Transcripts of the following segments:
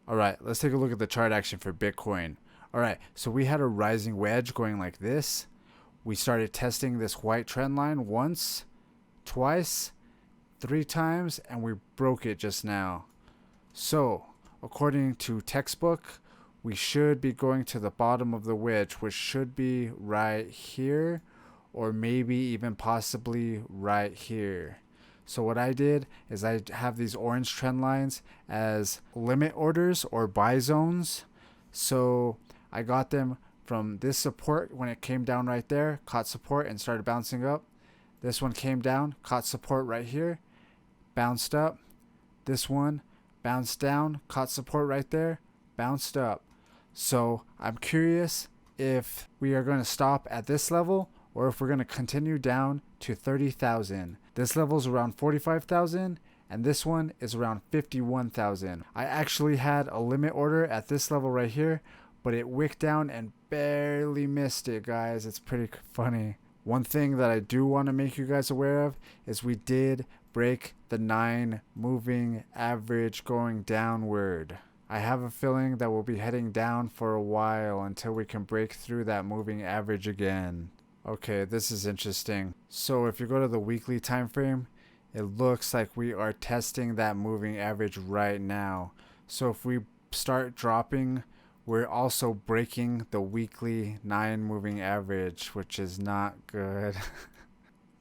All right, let's take a look at the chart action for Bitcoin. All right, so we had a rising wedge going like this. We started testing this white trend line once, twice, three times, and we broke it just now. So, according to textbook, we should be going to the bottom of the wedge, which should be right here, or maybe even possibly right here. So what I did is I have these orange trend lines as limit orders or buy zones. So I got them from this support when it came down right there, caught support and started bouncing up. This one came down, caught support right here, bounced up. This one bounced down, caught support right there, bounced up. So I'm curious if we are going to stop at this level or if we're going to continue down to 30,000. This level is around 45,000 and this one is around 51,000. I actually had a limit order at this level right here, but it wicked down and barely missed it, guys. It's pretty funny. One thing that I do want to make you guys aware of is we did break the 9 moving average going downward. I have a feeling that we'll be heading down for a while until we can break through that moving average again. Okay, this is interesting. So if you go to the weekly time frame, it looks like we are testing that moving average right now. So if we start dropping, we're also breaking the weekly 9 moving average, which is not good.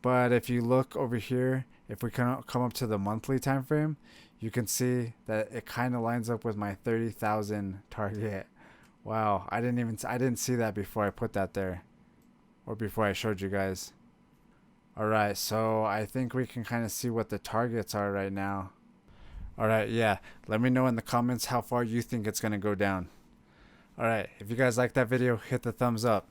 But if you look over here, if we come up to the monthly time frame, you can see that it kind of lines up with my 30,000 target. Wow, I didn't see that before I put that there, or before I showed you guys. All right, so I think we can kind of see what the targets are right now. All right, yeah, let me know in the comments how far you think it's going to go down. All right, if you guys like that video, hit the thumbs up.